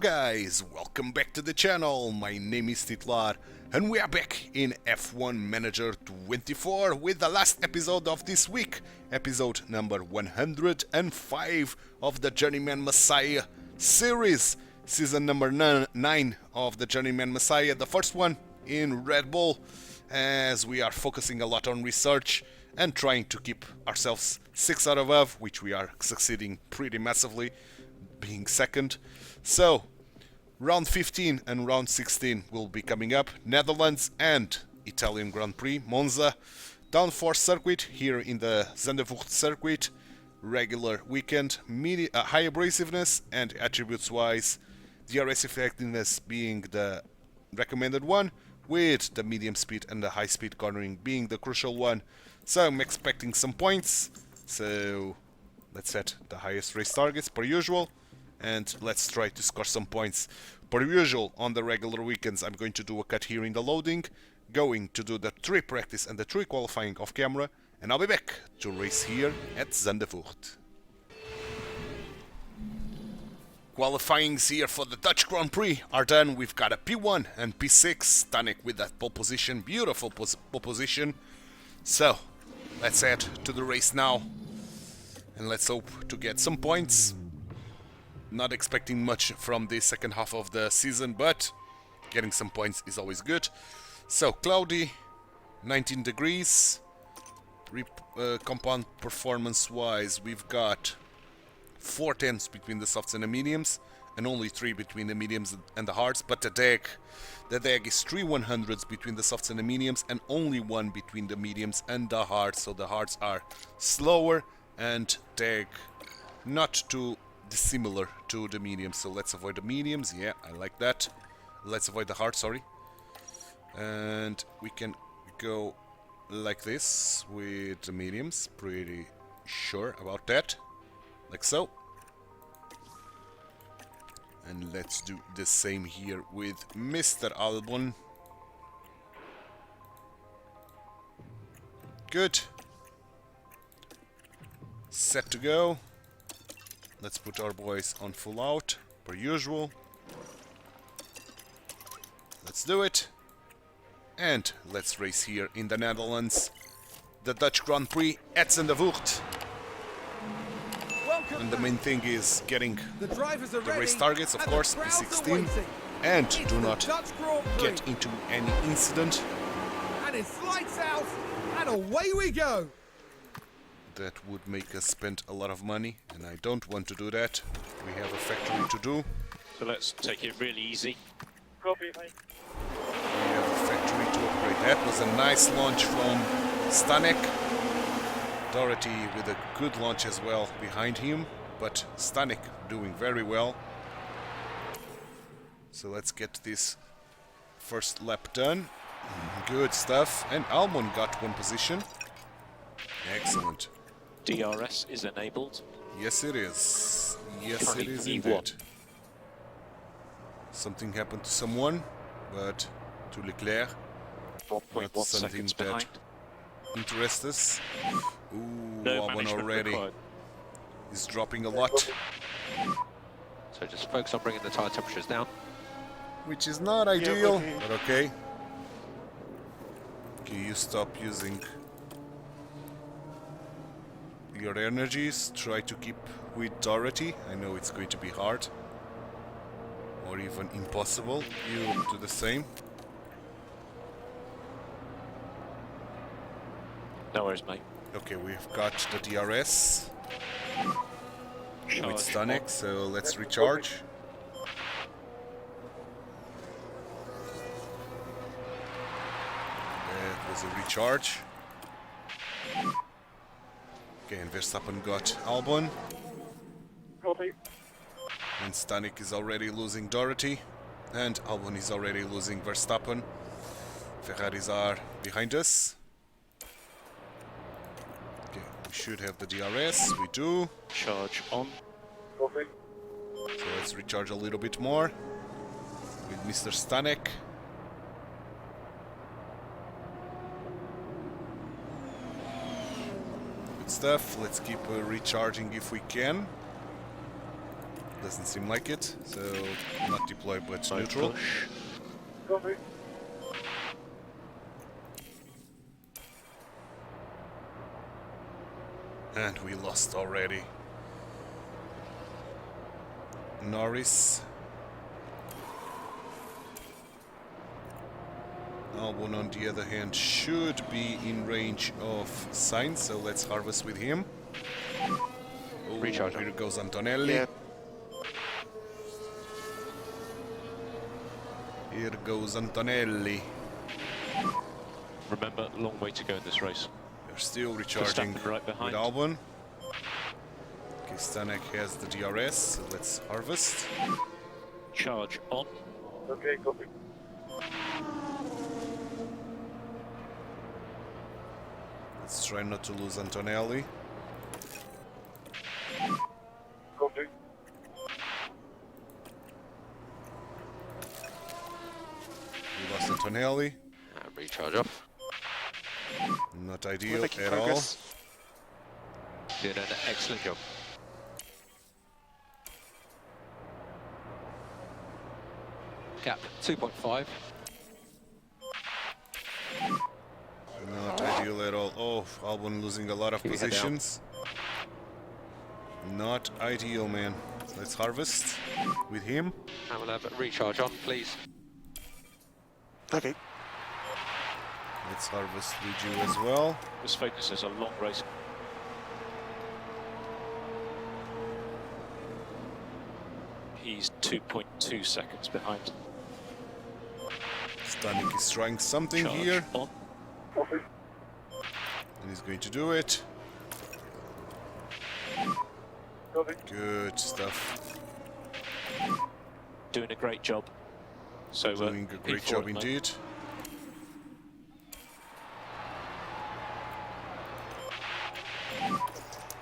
Hello guys, welcome back to the channel. My name is TituElite and we are back in F1 Manager 24 with the last episode of this week, episode number 105 of the Journeyman Messiah series, season number 9 of the Journeyman Messiah, the first one in Red Bull, as we are focusing a lot on research and trying to keep ourselves 6 out of above, which we are succeeding pretty massively, being second. So round 15 and round 16 will be coming up. Netherlands and Italian Grand Prix, Monza, downforce circuit here in the Zandvoort circuit, regular weekend, high abrasiveness and attributes wise, DRS effectiveness being the recommended one, with the medium speed and the high speed cornering being the crucial one. So I'm expecting some points, so let's set the highest race targets per usual and let's try to score some points. Per usual, on the regular weekends I'm going to do a cut here in the loading, going to do the 3 practice and the 3 qualifying off camera, and I'll be back to race here at Zandvoort. Qualifyings here for the Dutch Grand Prix are done. We've got a P1 and P6, Stanek with that pole position, beautiful pole position. So let's head to the race now and let's hope to get some points. Not expecting much from the second half of the season, but getting some points is always good. So cloudy, 19 degrees. Compound performance wise, we've got 4 tenths between the softs and the mediums, and only 3 between the mediums and the hards. But the DAG is 3 100s between the softs and the mediums, and only 1 between the mediums and the hards. So the hards are slower and DAG not too dissimilar to the mediums. So let's avoid the mediums. Yeah, I like that. Let's avoid the hards, sorry. And we can go like this with the mediums. Pretty sure about that. Like so. And let's do the same here with Mr. Albon. Good. Set to go. Let's put our boys on full out, per usual. Let's do it. And let's race here in the Netherlands. The Dutch Grand Prix at Zandvoort. And the main thing is getting the race targets, of course, P16. And do not get into any incident. And it's lights out, and away we go. That would make us spend a lot of money, and I don't want to do that. We have a factory to do. So let's take it really easy. Copy, mate. We have a factory to upgrade. That was a nice launch from Stanek. Doherty with a good launch as well behind him, but Stanek doing very well. So let's get this first lap done. Good stuff. And Albon got 1 position. Excellent. DRS is enabled. Yes, it is. Yes, Currently it is E1. indeed. Something happened to someone, but to Leclerc. 1.1 Not something seconds that behind. interests us. Ooh, No one management already. required. He's dropping a lot, So just focus on bringing the tyre temperatures down. which is not ideal, okay. but okay. Okay, you stop using your energies. Try to keep with Doherty. I know it's going to be hard, or even impossible. You do the same. No worries, mate. Okay, we've got the DRS with Stanek, so let's recharge. That was a recharge. Okay, and Verstappen got Albon, Copy. and Stanek is already losing Doherty, and Albon is already losing Verstappen. Ferraris are behind us. Okay, we should have the DRS, we do. Charge on. Copy. So let's recharge a little bit more with Mr. Stanek. Good stuff. Let's keep recharging if we can. Doesn't seem like it, so not deploy but So neutral. push. Copy. And we lost already. Norris. Albon, on the other hand, should be in range of Sainz, so let's harvest with him. Oh, Recharge. here goes Antonelli. Yeah. Here goes Antonelli. Remember, long way to go in this race. They're still recharging Verstappen right behind. with Albon. Okay, Stanek has the DRS, so let's harvest. Charge on. Okay, copy. Let's try not to lose Antonelli. Copy. We lost Antonelli. Recharge off. Not We're ideal making at progress. Did an excellent job. Gap 2.5. all. Not ideal at all. Oh, Albon losing a lot of Keep your head down. positions. Not ideal, man. Let's harvest with him. And we'll have a recharge on, please. Okay. Let's harvest with you as well. This focus is a long race. He's 2.2 seconds behind. Stanek is trying something Charge here, on. Copy. and he's going to do it. Copy. Good stuff. Doing a great job. So Doing a great P4 job at the moment. indeed.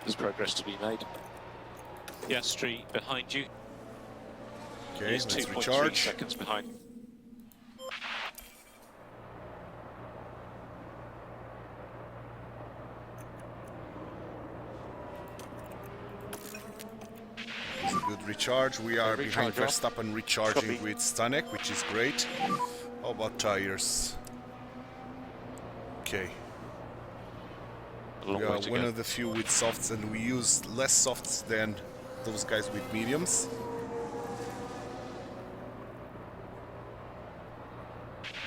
There's progress to be made. Piastri behind you. Okay, He's let's 2.3 recharge. seconds behind. It's a good recharge. We are behind recharge off. Verstappen recharging Copy. with Stanek, which is great. How about tires? Okay, A long we way are to one go. of the few with softs, and we use less softs than those guys with mediums.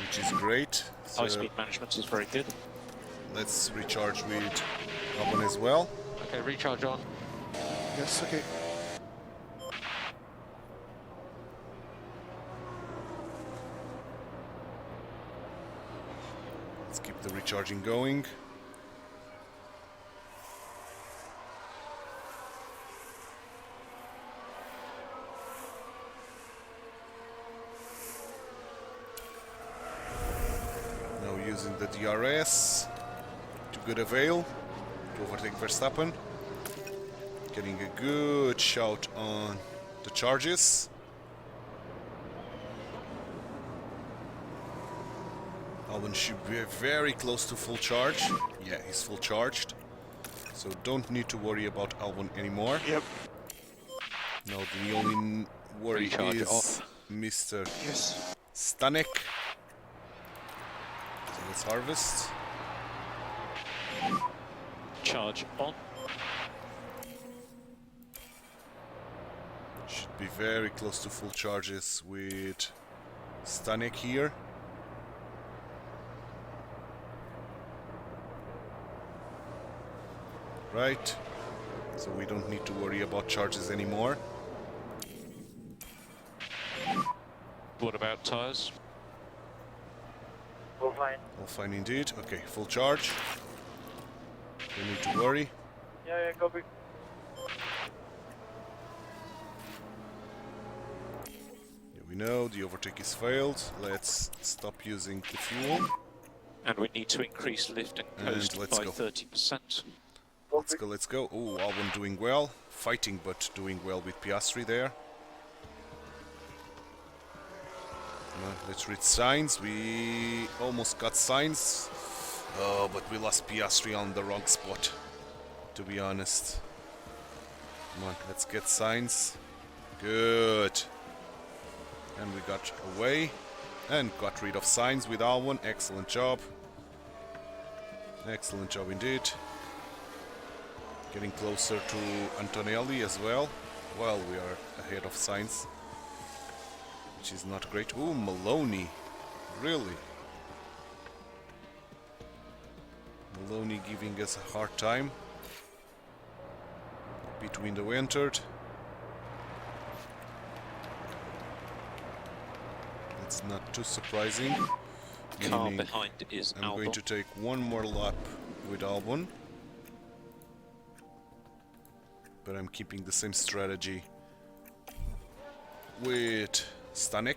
Which is great. So High speed management is very good. let's recharge with Albon as well. Okay, recharge on. Yes, okay. Let's keep the recharging going. Now using the DRS to good avail to overtake Verstappen. Getting a good shout on the charges. Albon should be very close to full charge. Yeah, he's full charged. So don't need to worry about Albon anymore. Yep. Now the only worry Recharge it is off. Mr. Yes. Stanek. So let's harvest. Charge on. Should be very close to full charges with Stanek here. Right. So we don't need to worry about charges anymore. What about tyres? All fine. All fine indeed. Okay, full charge. Don't need to worry. Yeah, copy. Yeah, we know the overtake is failed. Let's stop using the fuel. And we need to increase lift and And coast let's by go. 30%. Let's go, let's go. Oh, Albon doing well. Fighting, but doing well with Piastri there. Let's read signs. We almost got signs. Oh, but we lost Piastri on the wrong spot, to be honest. Come on, let's get signs. Good. And we got away and got rid of signs with R1. Excellent job. Excellent job indeed. Getting closer to Antonelli as well. Well, we are ahead of signs, which is not great. Ooh, Maloney. Really? Maloney giving us a hard time. Pit window entered. It's not too surprising. Car Meaning behind is I'm going Albon. to take one more lap with Albon. But I'm keeping the same strategy with Stanek.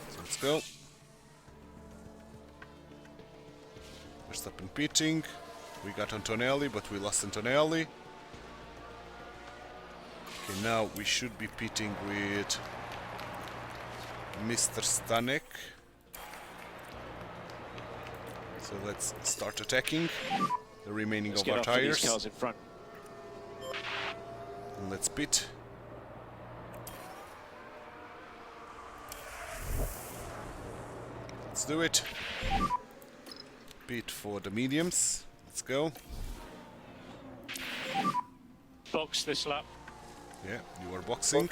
So let's go. Verstappen pitting. We got Antonelli, but we lost Antonelli. Okay, now we should be pitting with Mr. Stanek. So let's start attacking the remaining Let's of get our up for these tires. cars in front. And let's pit. Let's do it. Pit for the mediums. Let's go. Box this lap. Yeah, you are boxing.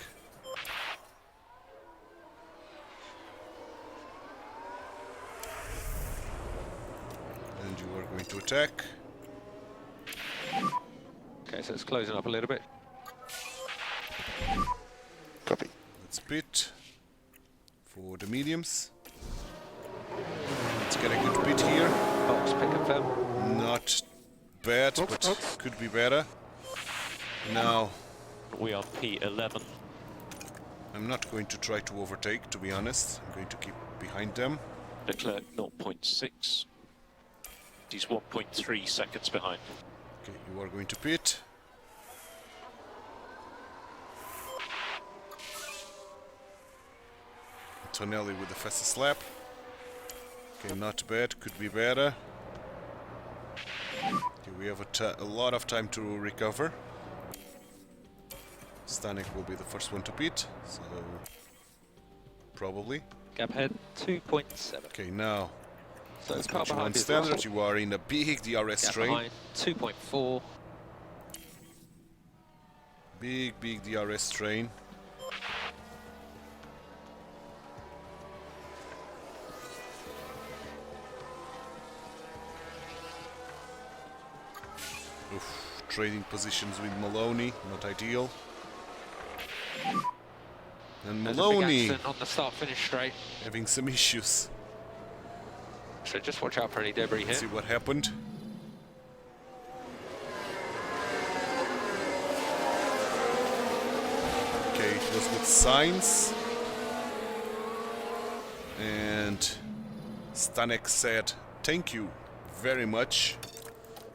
And you are going to attack. Okay, so it's closing up a little bit. Copy. Let's pit for the mediums. Let's get a good pit here. Box pick and firm. Not bad, but could be better. Now, We are P11. I'm not going to try to overtake, to be honest. I'm going to keep behind them. Leclerc 0.6. He's 1.3 seconds behind. Okay, you are going to pit. Antonelli with the fastest lap. Okay, not bad, could be better. Okay, we have a lot of time to recover. Stanek will be the first one to pit, so probably. Gap ahead 2.7. Okay, now So let's car put you on behind is standard. Russell. You are in a big DRS Gap train. behind 2.4. Big DRS train. Oof, trading positions with Maloney, not ideal. And There's Maloney a big accident on the start-finish straight. having some issues. So just watch out for any debris Let's see here. what happened. Okay, it was with signs. And Stanek said, "Thank you very much."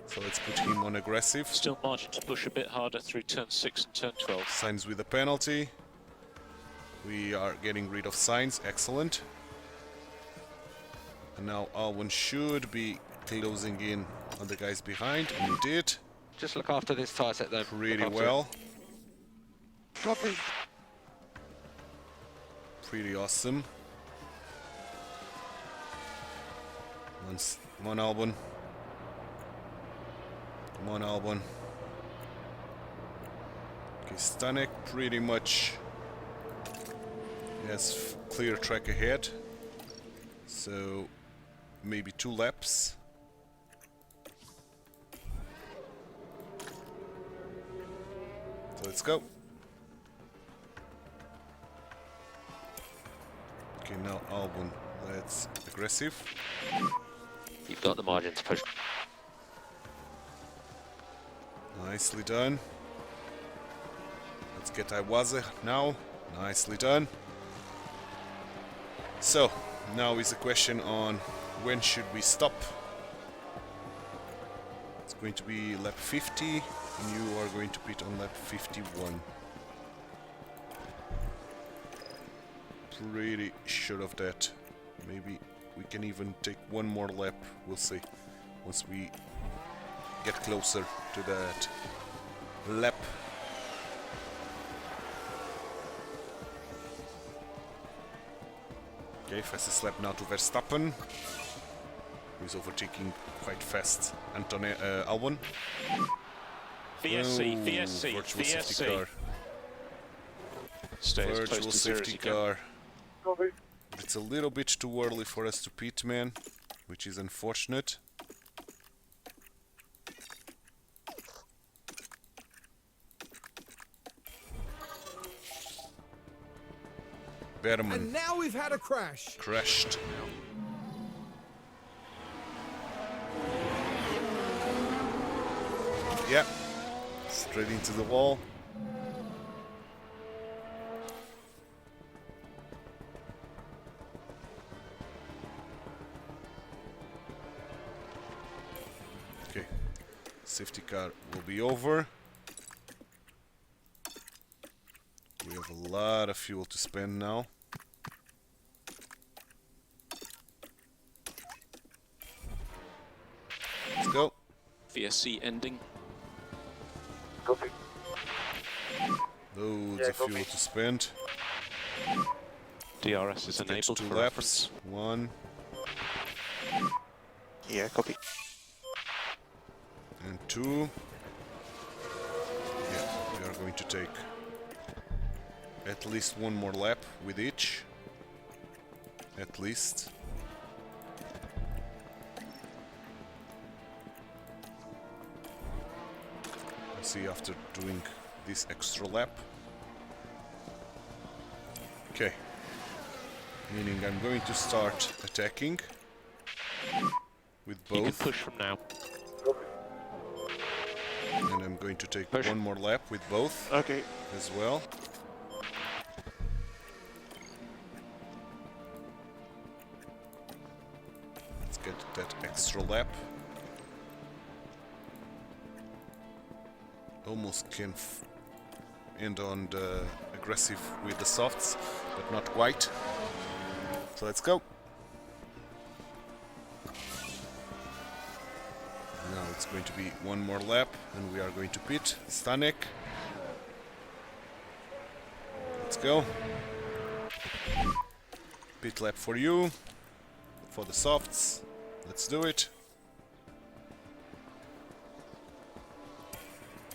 So let's put him on aggressive. Still margin to push a bit harder through turn 6 and turn 12. Signs with a penalty. We are getting rid of signs. Excellent. And now Alwyn should be closing in on the guys behind, and he did Just look after this tyre set though. pretty Look after it. well. Copy. Pretty awesome. Come on, Albon. Come on, Albon. Okay, Stanek pretty much has clear track ahead. So maybe 2 laps. So let's go. Okay, now Albon, let's aggressive. You've got the margin to push. Nicely done. Let's get Iwasa now. Nicely done. So, now is a question on when should we stop. It's going to be lap 50, and you are going to pit on lap 51. Pretty sure of that. Maybe we can even take one more lap. We'll see. Once we get closer to that lap. Okay, fastest lap now to Verstappen, who is overtaking quite fast Albon. VSC, Oh, VSC, virtual safety VSC. car. Stay as close Virtual to zero as safety you can. car. Copy. It's a little bit too early for us to pit, man, which is unfortunate. And Berman now we've had a crash. crashed. Yeah, straight into the wall. Okay, safety car will be over. We have a lot of fuel to spend now. Let's go. VSC ending. Copy. Loads Yeah, of fuel copy. to spend. DRS is Get enabled 2 for laps. reference. 1 Yeah, copy. and 2. Yeah, we are going to take at least 1 more lap with each. At least. We'll see after doing this extra lap. Okay. Meaning I'm going to start attacking with You can both, push from now. Copy. and I'm going to take Push. 1 more lap with both Okay. as well. Let's get that extra lap. Almost can end on the aggressive with the softs, but not quite. So let's go. Now it's going to be 1 more lap, and we are going to pit. Stanek. Let's go. Pit lap for you. For the softs. Let's do it.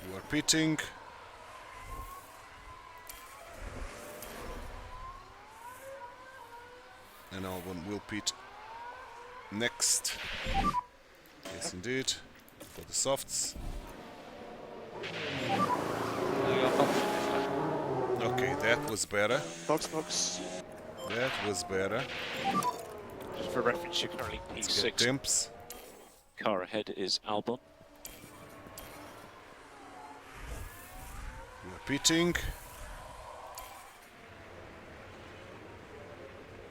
You are pitting. And Albon will pit next. Yes, indeed. For the softs. Okay, that was better. Box, box. That was better. Just for reference, you're currently Let's get P6. temps. Car ahead is Albon. We are pitting.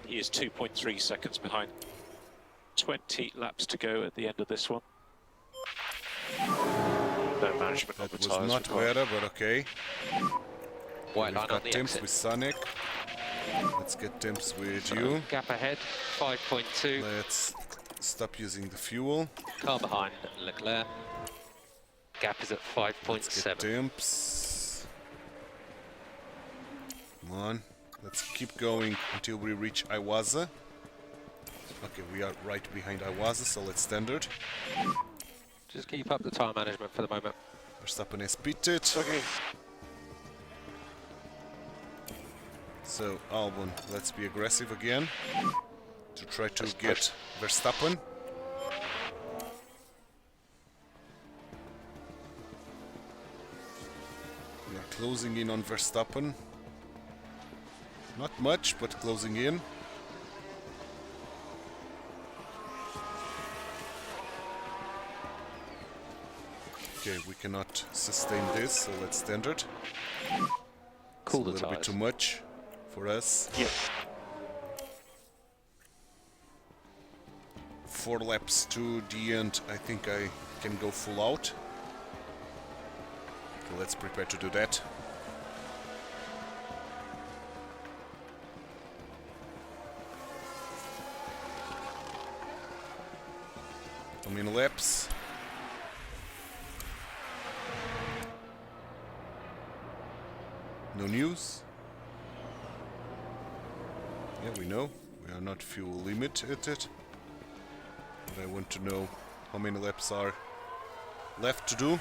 He is 2.3 seconds behind. 20 laps to go at the end of this one. No management on That the was tyres not required. better, but okay. White We've line on got the temps exit. with Sonic. Let's get temps with you. Gap ahead, 5.2. Let's stop using the fuel. Car behind Leclerc. Gap is at Let's get 5.7. temps. Come on. Let's keep going until we reach Iwasa. Okay, we are right behind Iwasa, so let's standard. Just keep up the tire management for the moment. Verstappen has pitted. Okay. So, Albon, let's be aggressive again to try to get Verstappen. We are closing in on Verstappen. Not much, but closing in. Okay, we cannot sustain this, so let's standard. Cool It's a the little bit tires. too much for us. Yeah. 4 laps to the end, I think I can go full out. So let's prepare to do that. How many laps? No news. Yeah, we know. We are not fuel limited. But I want to know how many laps are left to do.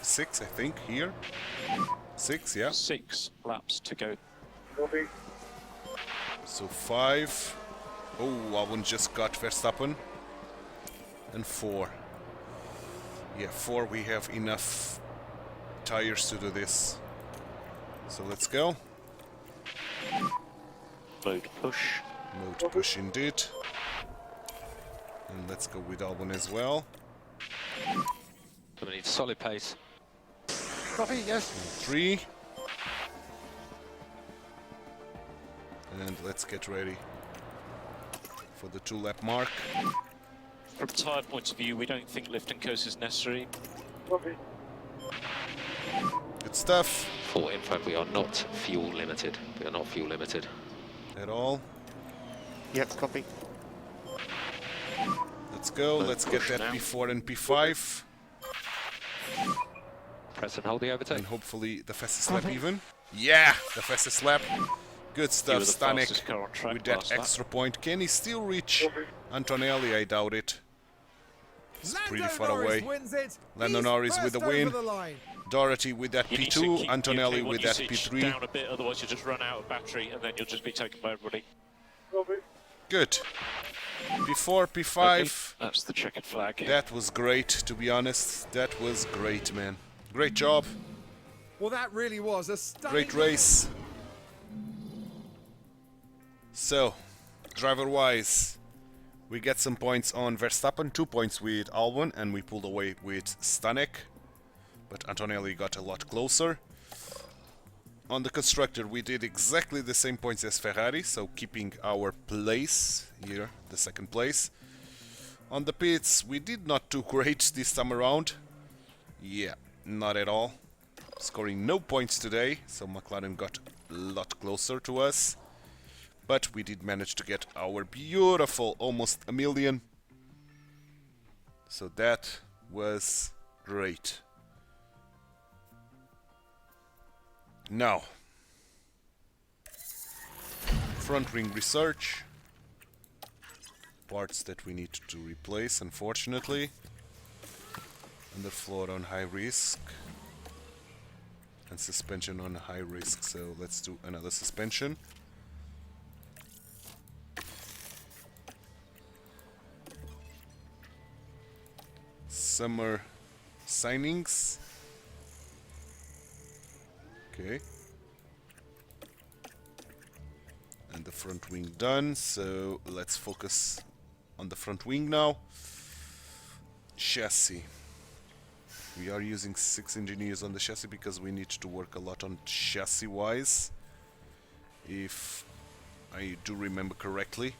6, I think, here. 6, yeah. 6 laps to go. Copy. So 5. Oh, Albon just got Verstappen. And 4. Yeah, 4, we have enough tires to do this. So let's go. Load push. Mode push indeed. And let's go with Albon as well. We need solid pace. Copy, yes. 3. And let's get ready for the 2-lap mark. From tyre point of view, we don't think lift and coast is necessary. Copy. Good stuff. For info, we are not fuel limited. We are not fuel limited. At all. Yep, copy. Let's go. Let's get push that now. P4 and P5. Press and hold the overtake. And hopefully the fastest lap even. Yeah, the fastest lap. Good stuff, You were the fastest Stanek. car on track With that last lap. extra point. Can he still reach Antonelli? I doubt it. It's pretty Lando far Norris away. wins it. Lando He's Norris with the first win. over the line. Doherty with that You need to P2. keep Antonelli your with K1 that usage P3. down a bit, otherwise you'll just run out of battery and then you'll just be taken by everybody. Copy. Good. P4, P5. Okay, that's the checkered flag. That was great, to be honest. That was great, man. Great job. Well, that really was a stunning. Great race. So, driver-wise, we get some points on Verstappen, 2 points with Albon, and we pulled away with Stanek. But Antonelli got a lot closer. On the constructor, we did exactly the same points as Ferrari, so keeping our place here, the second place. On the pits, we did not do great this time around. Yeah, not at all. Scoring no points today, so McLaren got a lot closer to us. But we did manage to get our beautiful almost a million. So that was great. Now, front wing research. Parts that we need to replace, unfortunately. Underfloor on high risk. And suspension on high risk, so let's do another suspension. Summer signings. Okay. And the front wing done, so let's focus on the front wing now. Chassis. We are using 6 engineers on the chassis because we need to work a lot on chassis wise, if I do remember correctly.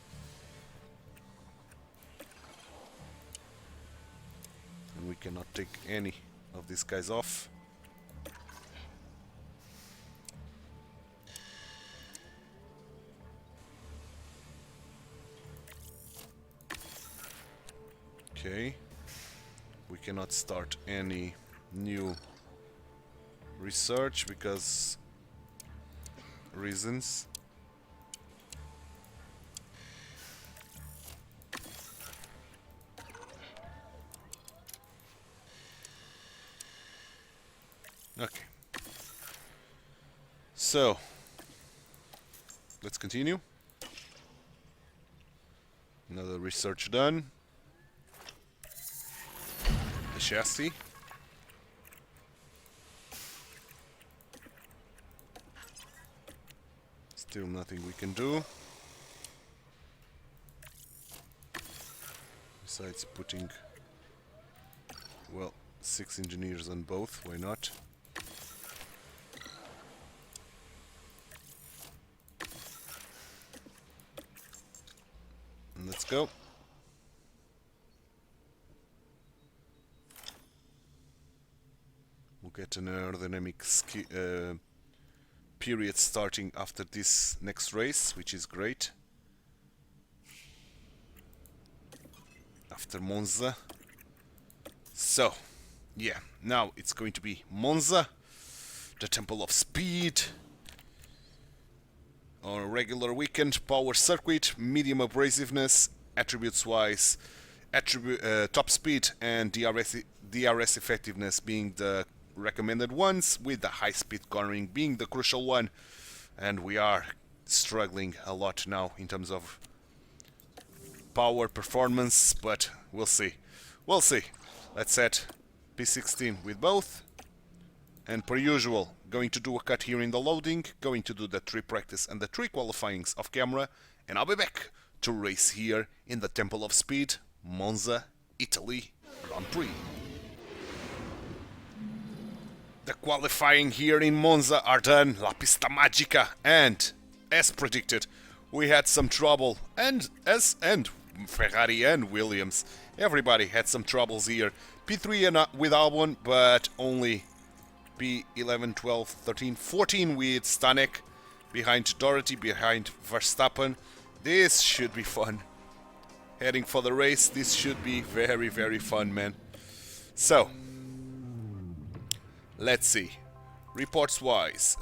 And we cannot take any of these guys off. Okay. We cannot start any new research because reasons. Okay. So, let's continue. Another research done. The chassis. Still nothing we can do. Besides putting, well, 6 engineers on both, why not? And let's go. We'll get an aerodynamic period starting after this next race, which is great. After Monza. So, yeah, now it's going to be Monza, the Temple of Speed, on a regular weekend. Power circuit, medium abrasiveness, attributes-wise, top speed and DRS effectiveness being the recommended ones, with the high-speed cornering being the crucial one. And we are struggling a lot now in terms of power performance, but we'll see. We'll see. Let's set P16 with both. And per usual, going to do a cut here in the loading, going to do the 3 practice and the 3 qualifyings off camera, and I'll be back to race here in the Temple of Speed, Monza, Italy, Grand Prix. The qualifying here in Monza are done, La Pista Magica, and as predicted, we had some trouble, and Ferrari and Williams, everybody had some troubles here. P3 and with Albon, but only P11, 12, 13, 14 with Stanek, behind Doherty, behind Verstappen. This should be fun. Heading for the race, this should be very, very fun, man. So, let's see. Reports wise,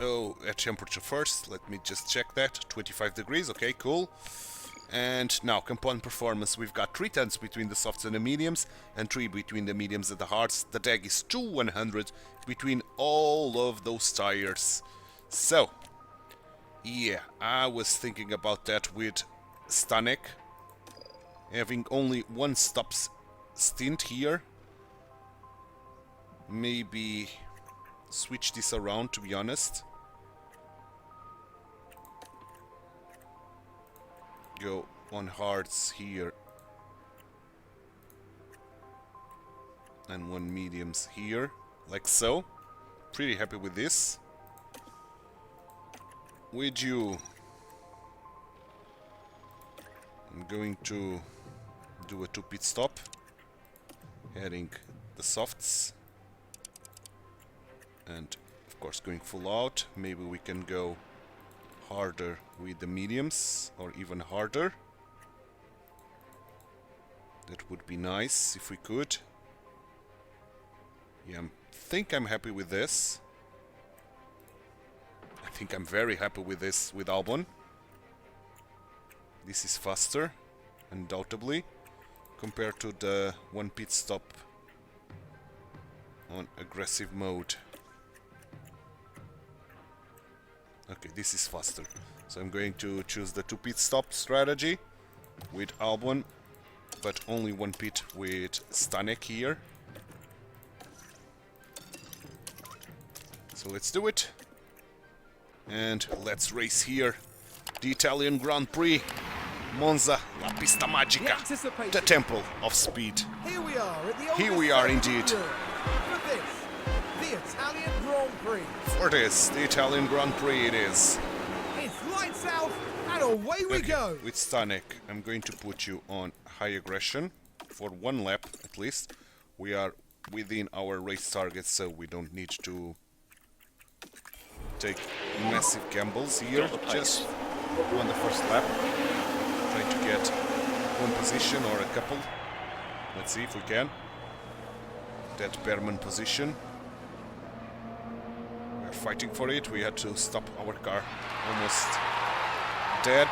at temperature first, let me just check that. 25 degrees, okay, cool. And now, compound performance, we've got 3 tons between the softs and the mediums, and 3 between the mediums and the hards. The DAG is 2,100 between all of those tires. So, yeah, I was thinking about that with Stanek, having only 1 stop stint here. Maybe switch this around, to be honest. Go on hards here and 1 mediums here, like so. Pretty happy with this. With you, I'm going to do a 2 pit stop, heading the softs, and of course going full out. Maybe we can go harder with the mediums, or even harder. That would be nice if we could. Yeah, I think I'm happy with this. I think I'm very happy with this with Albon. This is faster, undoubtedly, compared to the 1 pit stop on aggressive mode. Okay, this is faster. So I'm going to choose the 2 pit stop strategy with Albon, but only 1 pit with Stanek here. So let's do it. And let's race here. The Italian Grand Prix, Monza, La Pista Magica, the Temple of Speed. Here we are at the Here we are indeed. For this, the Italian Grand Prix. For this, the Italian Grand Prix it is. It's lights out and away we go. With Stanek, I'm going to put you on high aggression for 1 lap at least. We are within our race target, so we don't need to take massive gambles here. Just on the first lap, trying to get 1 position or a couple. Let's see if we can. That Berman position. We're fighting for it. We had to stop our car almost dead,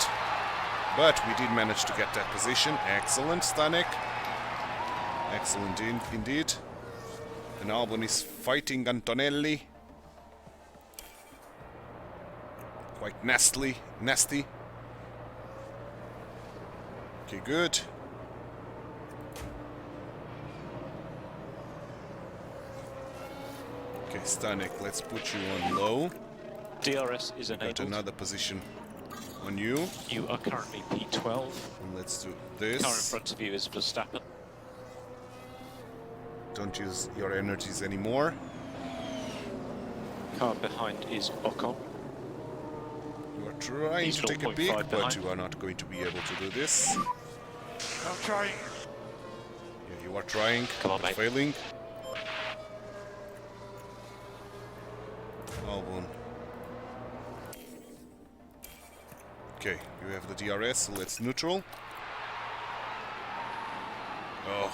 but we did manage to get that position. Excellent, Stanek. Excellent indeed. And Albon is fighting Antonelli. Quite nasty. Okay, good. Okay, Stanek, let's put you on low. DRS is Got enabled. another position on you. You are currently P12. And let's do Car in this. front of you is Verstappen. Don't use your energies anymore. Car behind is Ocon. You are trying He's to take a 0.5 peek, but behind. you are not going to be able to do this. I'm trying. Yeah, you are trying, Come on, but mate. failing. Albon. Okay, you have the DRS, so let's neutral. Oh,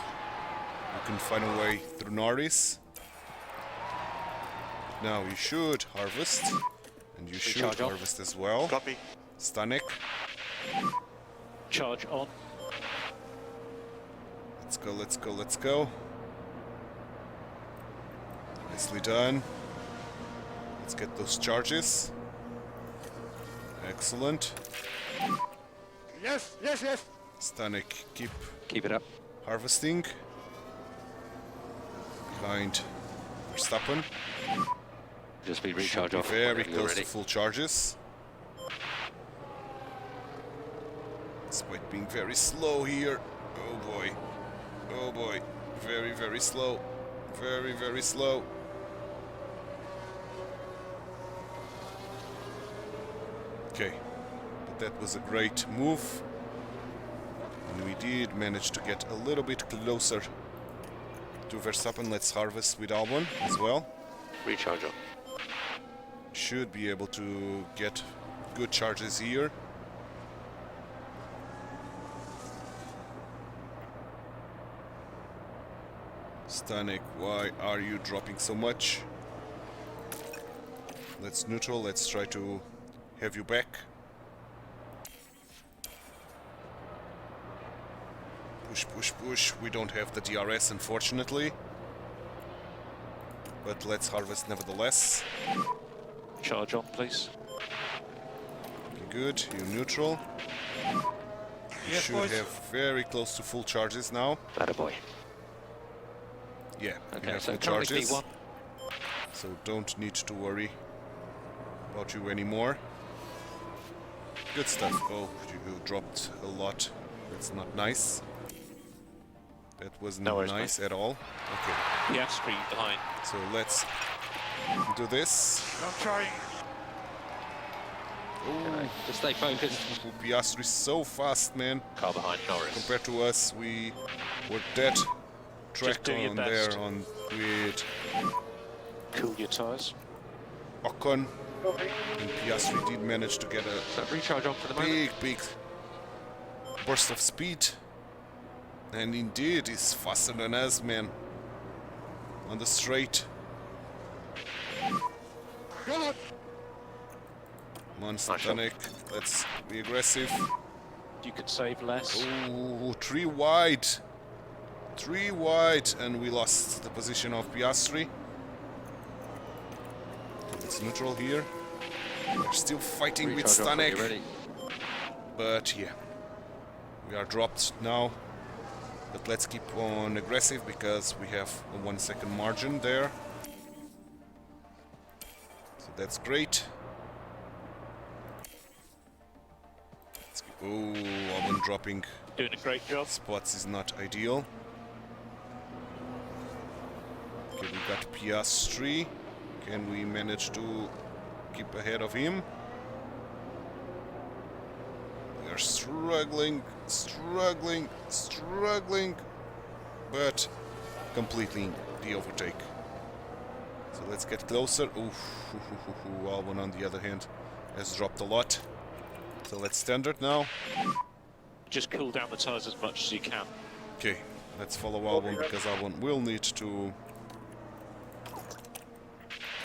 you can find a way through Norris. Now you should harvest, and you should Recharge off. harvest as well. Copy. Stanek. Charge on. Let's go, let's go, let's go. Nicely done. Let's get those charges. Excellent. Yes, yes, yes. Stanek, Keep it up. harvesting. Behind Verstappen. Just be Should recharge be off. very whenever you're close to ready. full charges. Despite being very slow here. Oh boy. Oh boy. Very, very slow. Very, very slow. Okay. But that was a great move. And we did manage to get a little bit closer to Verstappen. Let's harvest with Albon as well. Recharge on. Should be able to get good charges here. Stanek, why are you dropping so much? Let's neutral, let's try to have you back. Push, push, push. We don't have the DRS, unfortunately. But let's harvest nevertheless. Charge on, please. Good, you're neutral. You Yes, should boys. have very close to full charges now. Attaboy. Yeah, you Okay, have so full currently charges. P1. So don't need to worry about you anymore. Good stuff. Oh, you dropped a lot. That's not nice. That wasn't No worries, nice at all. Okay, Piastri behind. so let's do this. I'm trying. Okay, just stay focused. Piastri so fast, man. Car behind Norris. Compared to us, we were dead track do your on best. there on with Cool your tyres. Ocon. Copy. And Piastri did manage to get a So recharge on for the moment. big burst of speed. And indeed, he's faster than us, man. On the straight. Come on. Come on, Nice shot. Stanek. Let's be aggressive. You can save less. Ooh, 3 wide. 3 wide. And we lost the position of Piastri. It's neutral here. We're still fighting with Recharge on when Stanek. you're ready. But yeah, we are dropped now. But let's keep on aggressive because we have a 1 second margin there. So that's great. Let's keep, oh, Albon dropping Doing a great job. spots is not ideal. Okay, we got Piastri. Can we manage to keep ahead of him? We are struggling, but completing the overtake. So let's get closer. Oof, Albon on the other hand has dropped a lot. So let's standard now. Just cool down the tyres as much as you can. Okay, let's follow Albon because Albon will need to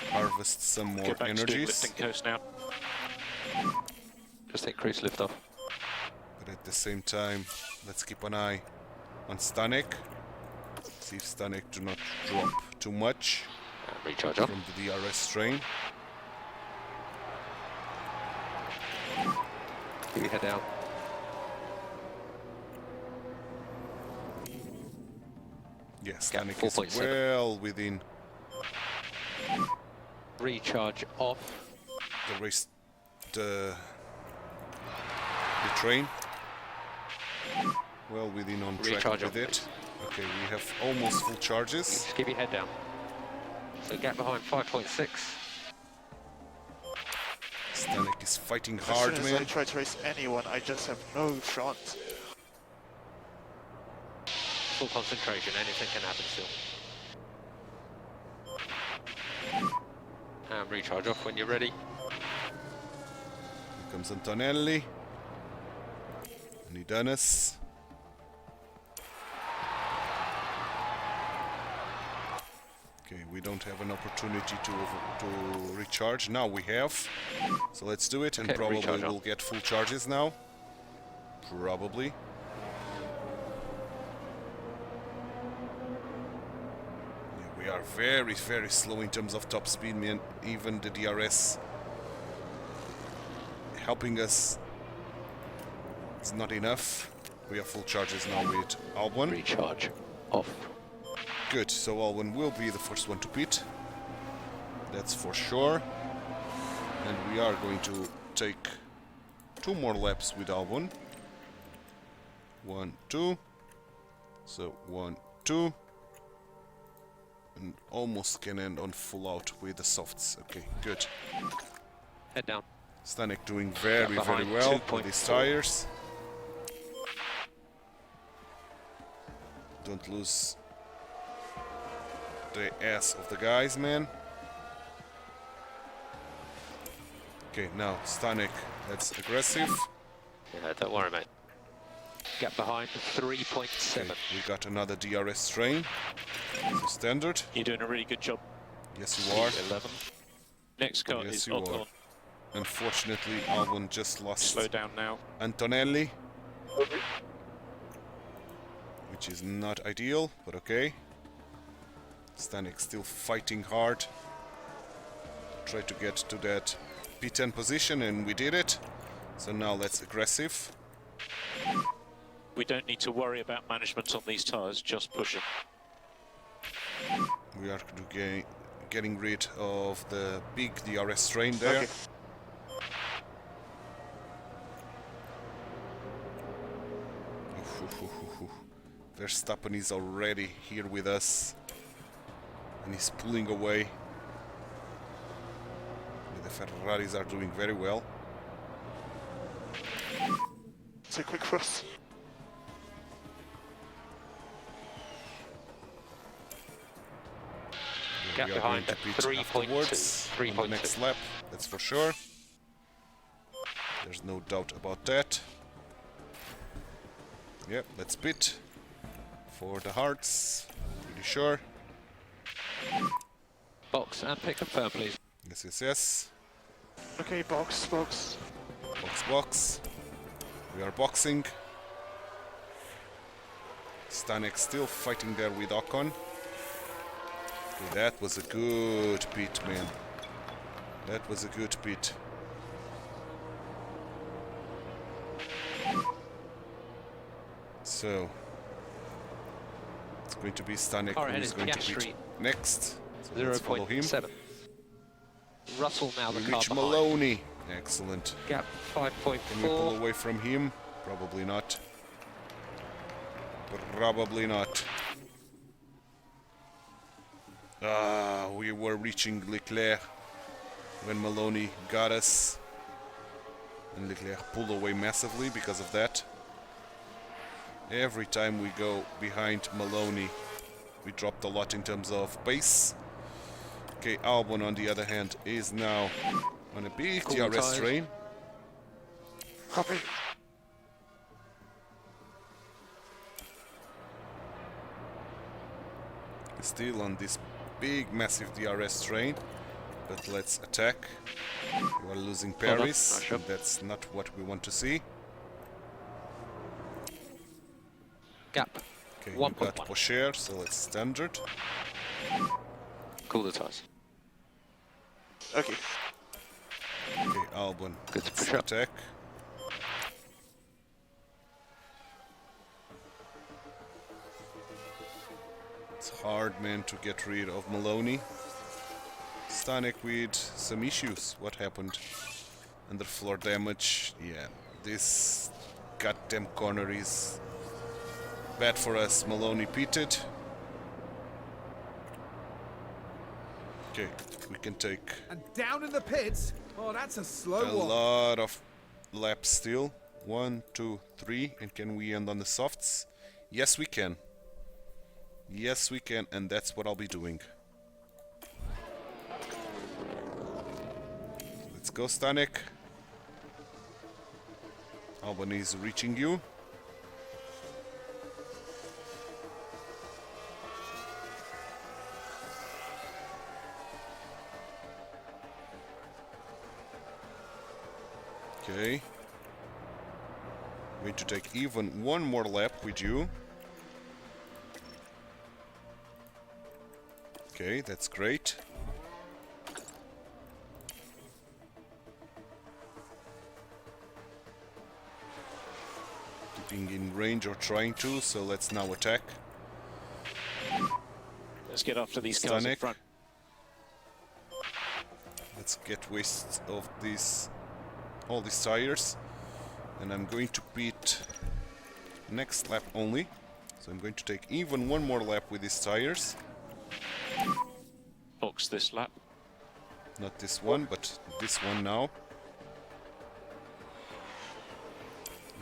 harvest some more Get back to doing energies. lifting coast now. Just increase lift off. But at the same time, let's keep an eye on Stanek. See if Stanek do not drop too much And recharge on. from the DRS train. Keep your head down. Yes, Gap Stanek is 4.7. well within Recharge off. the race, the train. Well within on track Recharge with on, it. Okay, we have almost full charges. Just keep your head down. So gap behind 5.6. Stanek is fighting As hard, soon as I man. try to race anyone, I just have no shot. Full concentration, anything can happen still. And recharge off when you're ready. Here comes Antonelli. And Dennis. Okay, we don't have an opportunity to recharge. Now we have. So let's do it, and Okay, probably recharge on. we'll get full charges now. Probably. Yeah, we are very, very slow in terms of top speed, man. Even the DRS helping us is not enough. We have full charges now with Albon. Recharge off. Good, so Albon will be the first one to pit. That's for sure. And we are going to take 2 more laps with Albon. 1, 2. So 1, 2. And almost can end on full out with the softs. Okay, good. Head down. Stanek doing very, very behind, well with his 2.4. tires. Don't lose the ass of the guys, man. Okay, now Stanek, that's aggressive. Yeah, don't worry, mate. Gap behind, 3.7. Okay, we got another DRS train. So standard. You're doing a really good job. Yes, you are. 11. Next car Yes, is you are. Ocon. Unfortunately, Albon just lost Slow down now. Antonelli, Copy. which is not ideal, but okay. Stanek still fighting hard. Try to get to that P10 position, and we did it. So now let's aggressive. We don't need to worry about management on these tyres, just push them. We are getting rid of the big DRS train there. Okay. Verstappen is already here with us, and he's pulling away. The Ferraris are doing very well. It's a quick cross. Gap We are behind going to at pit 3.2. afterwards on the 3.2. next lap, that's for sure. There's no doubt about that. Yep, let's pit for the hearts. Pretty sure. Box and pick confirm, please. Yes, yes, yes. Okay, box, box. Box, box. We are boxing. Stanek still fighting there with Ocon. Okay, that was a good pit, man. That was a good pit. So it's going to be Stanek Car ahead who's is going to pit Piastri. next. So let's follow him. 0.7. Russell now the We car reach behind. Maloney. Excellent. Gap Can we pull 5.4. away from him? Probably not. Probably not. Ah, we were reaching Leclerc when Maloney got us. And Leclerc pulled away massively because of that. Every time we go behind Maloney, we dropped a lot in terms of pace. Okay, Albon on the other hand is now on a big Cool DRS tires. train. Copy. Still on this big massive DRS train, but let's attack. We are losing Hold on, Paris, not sure. and that's not what we want to see. Gap Okay, we got 1.1. Pocher, so let's standard. Cool the tires. Okay. Okay, Albon, Good let's push up. attack. It's hard, man, to get rid of Maloney. Stanek with some issues. What happened? Underfloor damage. Yeah, this goddamn corner is bad for us. Maloney pitted. Okay, we can take And down in the pits. Oh, that's a slow a one. lot of laps still. 1, 2, 3. And can we end on the softs? Yes, we can. Yes, we can, and that's what I'll be doing. Let's go, Stanek. Albon is reaching you. Okay. Going to take even one more lap with you. Okay, that's great. Keeping in range or trying to, so let's now attack. Let's get after these cars in Stanek. front. Let's get waste of these, all these tires, and I'm going to pit next lap only. So I'm going to take even one more lap with these tires. Box this lap. Not this one, but this one now.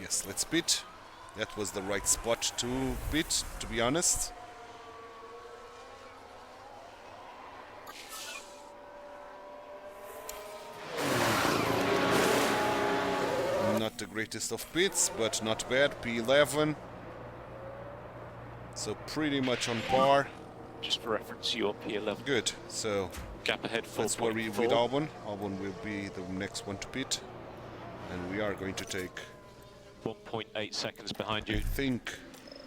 Yes, let's pit. That was the right spot to pit, to be honest. Not the greatest of pits, but not bad. P11. So pretty much on par. Just for reference, you're P11. Good. So Gap ahead, let's worry 4.4. with Albon. Albon will be the next one to pit. And we are going to take, 1.8 seconds behind I you. think,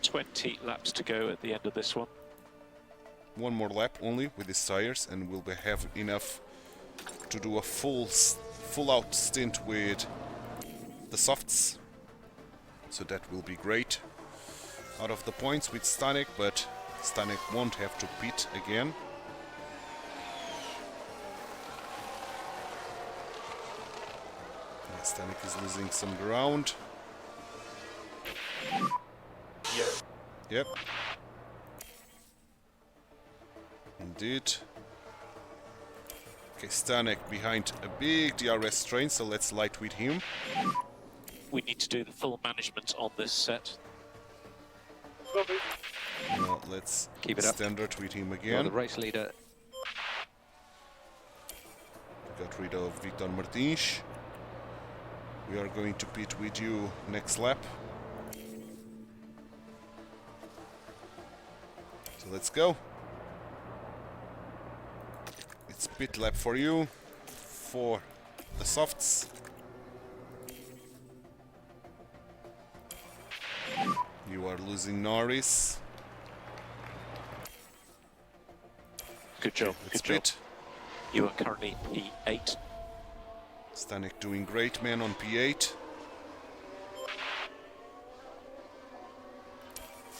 20 laps to go at the end of this one. one more lap only with these tires, and we'll have enough to do a full out stint with the softs. So that will be great. Out of the points with Stanek, but Stanek won't have to pit again. Yeah, Stanek is losing some ground. Yep. Indeed. Okay, Stanek behind a big DRS train, so let's light with him. We need to do the full management on this set. Copy. Now let's Keep it up. standard with him You're again. the race leader. Got rid of Victor Martins. We are going to pit with you next lap. So let's go. It's pit lap for you, for the softs. You are losing Norris. Good job, Let's good job. pit. You are currently P8. Stanek doing great, man, on P8.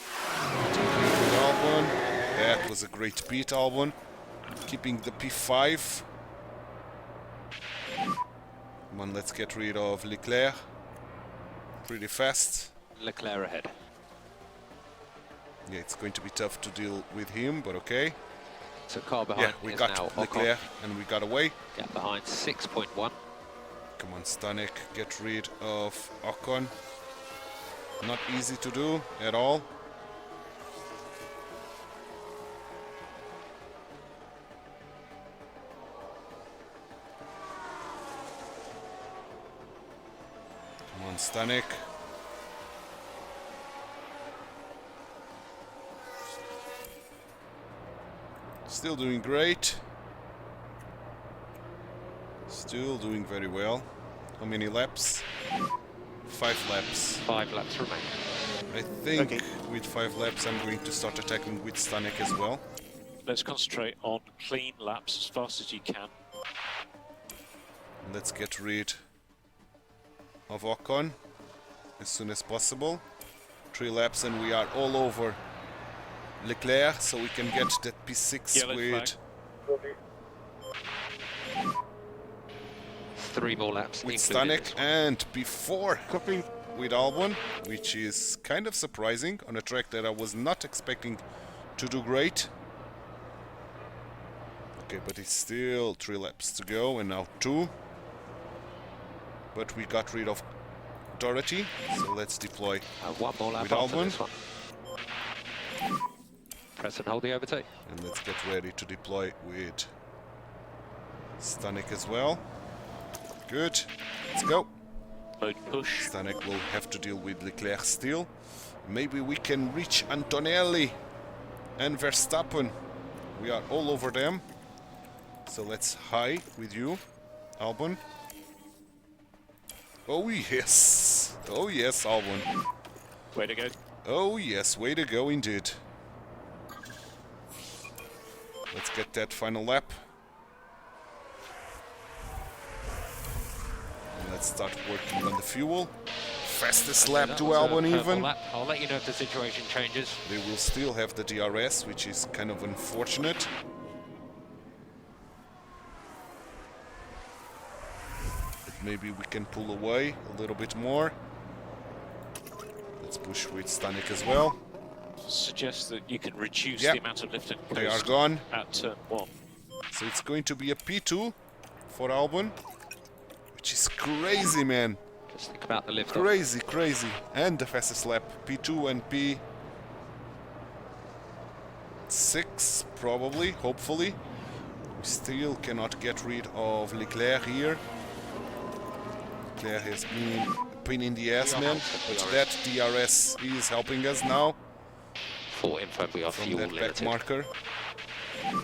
With Albon. That was a great pit, Albon. Keeping the P5. Come on, let's get rid of Leclerc. Pretty fast. Leclerc ahead. Yeah, it's going to be tough to deal with him, but okay. So car Yeah, behind we is got now Leclerc Ocon. and we got away. Gap behind 6.1. Come on, Stanek, get rid of Ocon. Not easy to do at all. Come on, Stanek. Still doing great. Still doing very well. How many laps? 5 laps. 5 laps remain. I think Okay. with 5 laps I'm going to start attacking with Stanek as well. Let's concentrate on clean laps as fast as you can. Let's get rid of Ocon as soon as possible. 3 laps and we are all over Leclerc, so we can get that P6 Yellow with, flag. Copy. 3 more laps. with including Stanek, this one. and P4 Copy. with Albon, which is kind of surprising on a track that I was not expecting to do great. Okay, but it's still 3 laps to go, and now 2. But we got rid of Dorothy, so let's deploy. 1 more lap with after Albon. this one. Press and hold the overtake. And let's get ready to deploy with Stanek as well. Good. Let's go. Mode push. Stanek will have to deal with Leclerc still. Maybe we can reach Antonelli and Verstappen. We are all over them. So let's high with you, Albon. Oh yes. Oh yes, Albon. Way to go. Oh yes, way to go indeed. Let's get that final lap. And let's start working on the fuel. Fastest lap That to was a Albon purple even. lap. I'll let you know if the situation changes. They will still have the DRS, which is kind of unfortunate. But maybe we can pull away a little bit more. Let's push with Stanek as well. Suggests that you can reduce Yep. the amount of lift and They are coast gone. at turn 1. So it's going to be a P2 for Albon. Which is crazy, man. Just think about the lift. Crazy, crazy. And the fastest lap. P2 and P6, probably, hopefully. We still cannot get rid of Leclerc here. Leclerc has been a pain in the ass, man. But that DRS is helping us now. For info, we are From fuel that back limited. marker.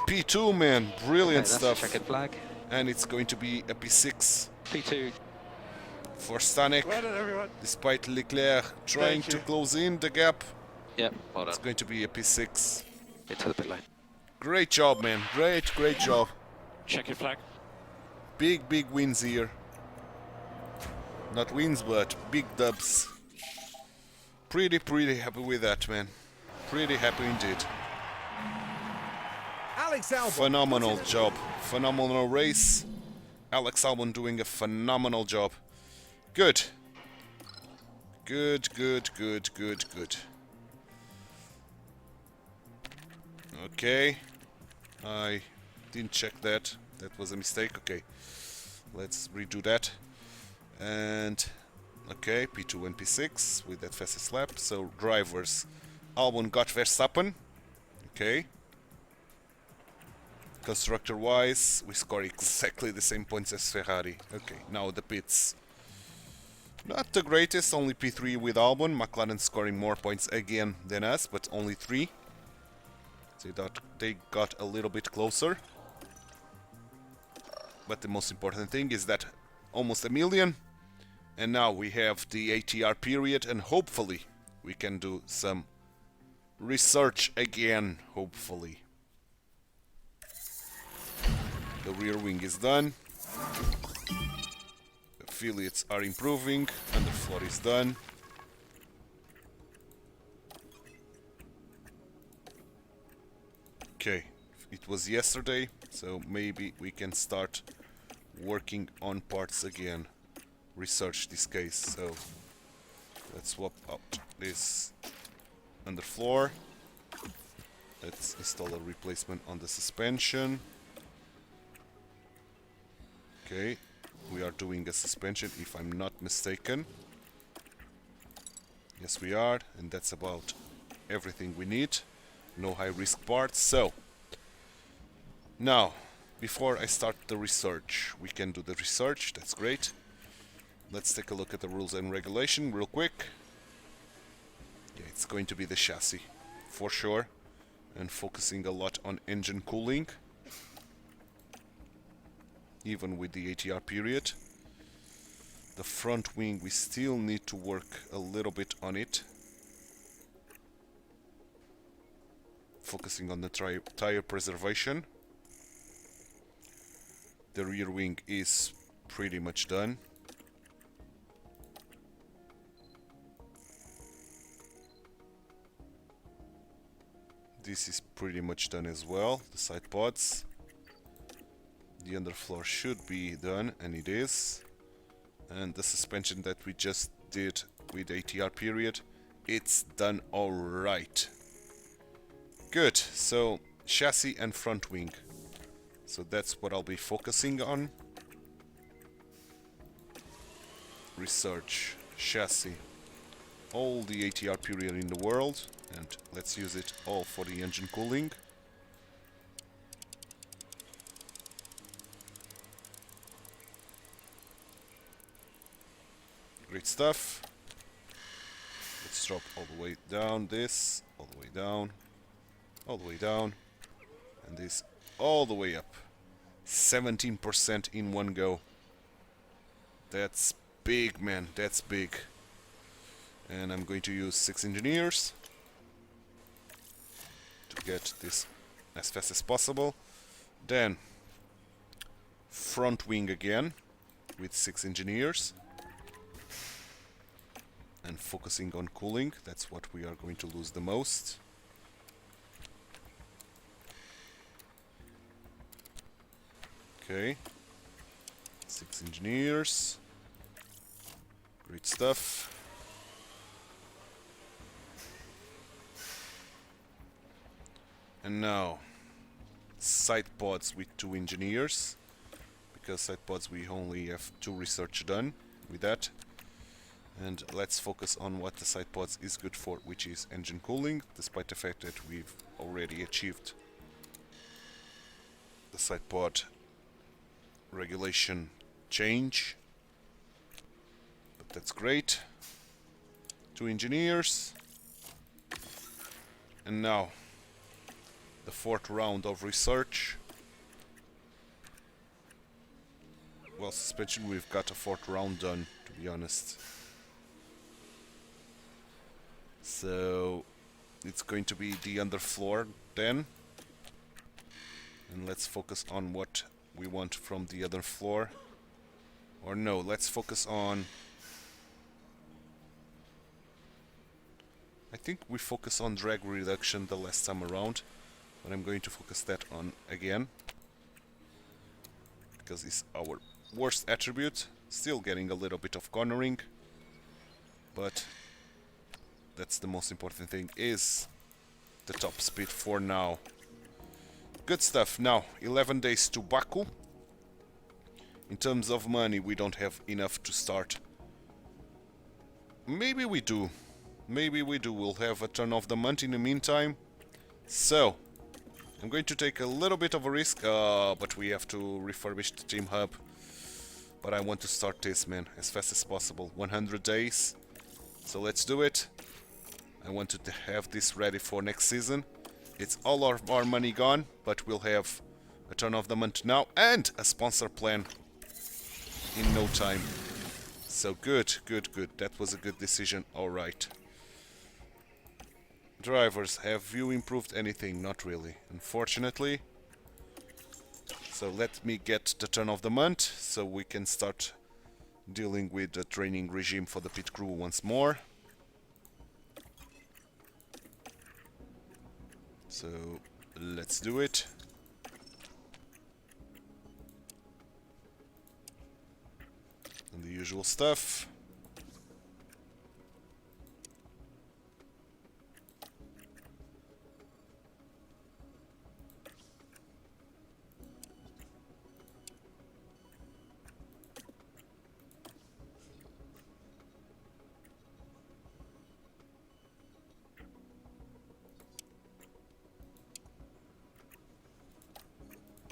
P2, man. Brilliant Okay, that's stuff. a checkered flag. And it's going to be a P6 P2. for Stanek. Well done, everyone. Despite Leclerc trying Thank to you. close in the gap, Yep, well done. it's going to be a P6. Into the pit lane. Great job, man. Great, great job. Checkered flag. Big, big wins here. Not wins, but big dubs. Pretty happy with that, man. Pretty happy indeed. Alex Albon. Phenomenal job. Phenomenal race. Alex Albon doing a phenomenal job. Good. Good. Okay. I didn't check that. That was a mistake. Okay. Let's redo that. And okay, P2 and P6 with that fastest lap. So drivers. Albon got Verstappen. Okay. Constructor-wise, we score exactly the same points as Ferrari. Okay, now the pits. Not the greatest, only P3 with Albon. Mclaren scoring more points again than us, but only 3. So they got a little bit closer. But the most important thing is that almost 1 million. And now we have the ATR period, and hopefully we can do some research again, hopefully. The rear wing is done. Affiliates are improving. Underfloor is done. Okay, it was yesterday, so maybe we can start working on parts again. Research this case, so let's swap out this underfloor. Let's install a replacement on the suspension. Okay, we are doing a suspension if I'm not mistaken. Yes, we are, and that's about everything we need. No high risk parts. So now, before I start the research, we can do the research. That's great. Let's take a look at the rules and regulation real quick. Yeah, it's going to be the chassis for sure, and focusing a lot on engine cooling. Even with the ATR period. The front wing, we still need to work a little bit on it. Focusing on the tire preservation. The rear wing is pretty much done. This is pretty much done as well, the side pods. The underfloor should be done, and it is. And the suspension that we just did with ATR period, it's done alright. Good, so chassis and front wing. So that's what I'll be focusing on. Research, chassis, all the ATR period in the world, and let's use it all for the engine cooling. Great stuff. Let's drop all the way down this, all the way down, all the way down, and this all the way up. 17% in one go. That's big, man. That's big. And I'm going to use 6 engineers to get this as fast as possible. Then front wing again with 6 engineers. And focusing on cooling, that's what we are going to lose the most. Okay, 6 engineers, great stuff. And now, side pods with 2 engineers, because side pods we only have 2 research done with that. And let's focus on what the side pods is good for, which is engine cooling, despite the fact that we've already achieved the side pod regulation change. But that's great. 2 engineers. And now, the 4th round of research. Well, suspension, we've got a 4th round done, to be honest. So it's going to be the underfloor then, and let's focus on what we want from the other floor. Or no, let's focus on, I think we focus on drag reduction the last time around, but I'm going to focus that on again because it's our worst attribute. Still getting a little bit of cornering, but that's the most important thing, is the top speed for now. Good stuff. Now, 11 days to Baku. In terms of money, we don't have enough to start. Maybe we do. Maybe we do. We'll have a turn of the month in the meantime. So, I'm going to take a little bit of a risk, but we have to refurbish the team hub. But I want to start this, man, as fast as possible. 100 days. So let's do it. I wanted to have this ready for next season. It's all of our money gone, but we'll have a turn of the month now and a sponsor plan in no time. So good, good, good. That was a good decision. Alright. Drivers, have you improved anything? Not really, unfortunately. So let me get the turn of the month so we can start dealing with the training regime for the pit crew once more. So let's do it. And the usual stuff.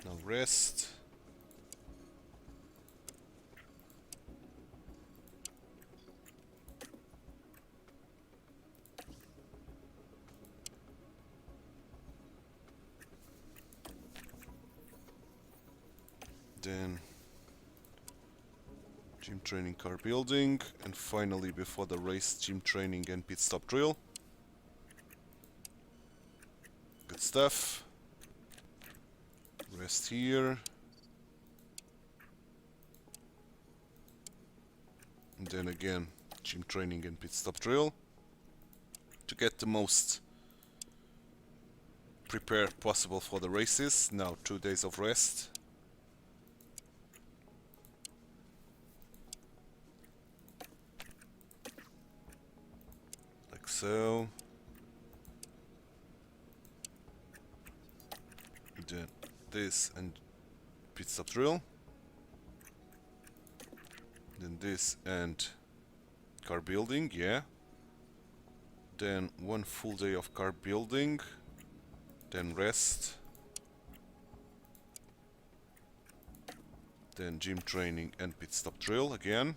Now rest. Then gym training, car building, and finally before the race, gym training and pit stop drill. Good stuff. Rest here. And then again, gym training and pit stop drill. To get the most prepared possible for the races. Now 2 days of rest. Like so. Then this and pit stop drill. Then this and car building, yeah. Then 1 full day of car building. Then rest. Then gym training and pit stop drill again.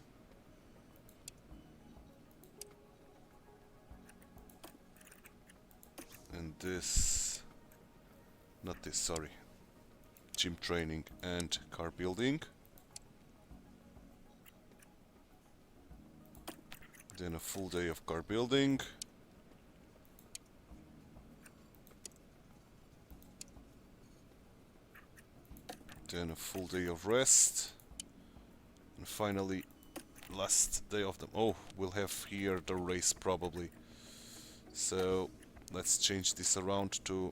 And this, not this, sorry. Gym training and car building. Then a full day of car building. Then a full day of rest. And finally, last day of them. Oh, we'll have here the race probably. So let's change this around to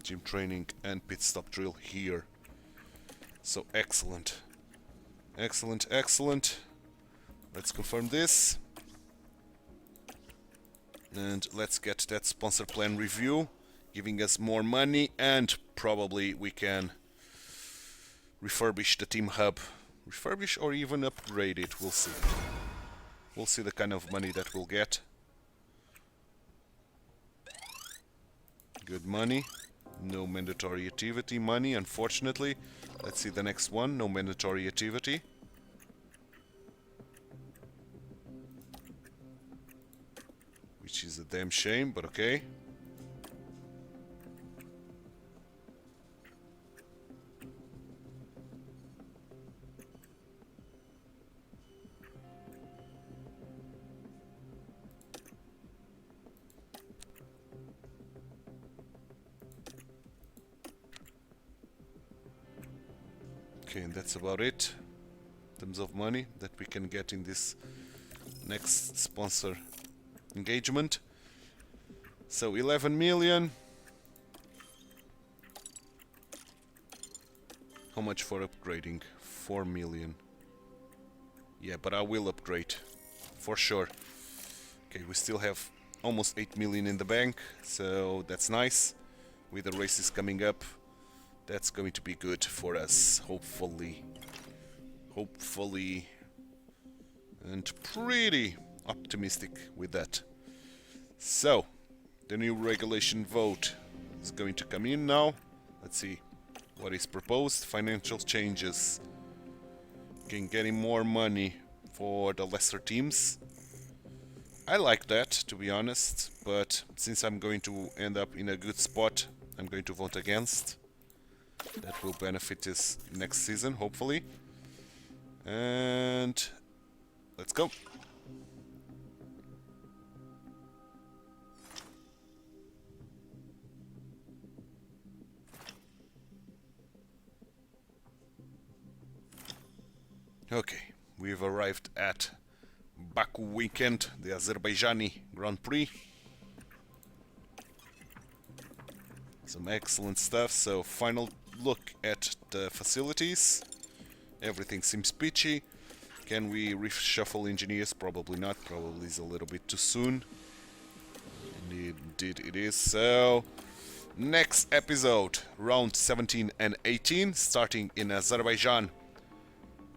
gym training and pit stop drill here. So excellent. Excellent, excellent. Let's confirm this. And let's get that sponsor plan review, giving us more money, and probably we can refurbish the team hub. Refurbish or even upgrade it, we'll see. We'll see the kind of money that we'll get. Good money. No mandatory activity money, unfortunately. Let's see the next one. No mandatory activity. Which is a damn shame, but okay. Okay, and that's about it in terms of money that we can get in this next sponsor engagement. So 11 million. How much for upgrading? 4 million. Yeah, but I will upgrade for sure. Okay, we still have almost 8 million in the bank, so that's nice. With the races coming up, that's going to be good for us, hopefully. Hopefully. And pretty optimistic with that. So, the new regulation vote is going to come in now. Let's see what is proposed. Financial changes. Getting more money for the lesser teams. I like that, to be honest, but since I'm going to end up in a good spot, I'm going to vote against. That will benefit us next season, hopefully. And let's go. Okay, we've arrived at Baku weekend, the Azerbaijani Grand Prix. Some excellent stuff. So final look at the facilities. Everything seems peachy. Can we reshuffle engineers? Probably not. Probably is a little bit too soon. Indeed it is. So next episode, round 17 and 18, starting in Azerbaijan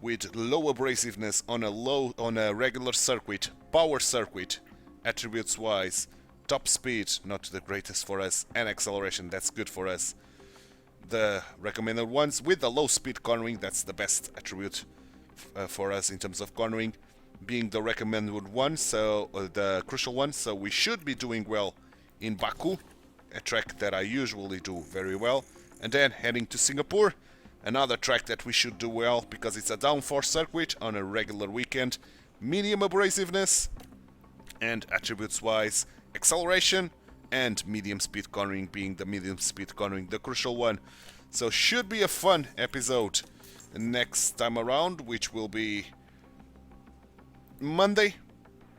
with low abrasiveness on a regular circuit, power circuit, attributes wise. Top speed, not the greatest for us, and acceleration, that's good for us. The recommended ones with the low speed cornering, that's the best attribute for us in terms of cornering, being the recommended one, so the crucial one. So we should be doing well in Baku, a track that I usually do very well, and then heading to Singapore, another track that we should do well because it's a downforce circuit on a regular weekend, medium abrasiveness, and attributes wise, acceleration and medium speed cornering, being the medium speed cornering the crucial one. So should be a fun episode next time around, which will be Monday,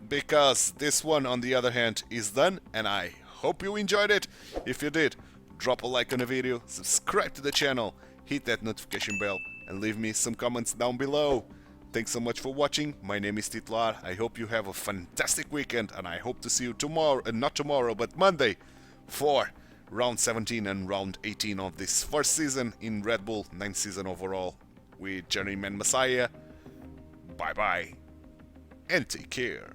because this one on the other hand is done, and I hope you enjoyed it. If you did, drop a like on the video, subscribe to the channel, hit that notification bell, and leave me some comments down below. Thanks so much for watching. My name is TituElite. I hope you have a fantastic weekend, and I hope to see you tomorrow, not tomorrow, but Monday, for round 17 and round 18 of this first season in Red Bull, 9th season overall, with Journeyman Messiah. Bye bye, and take care.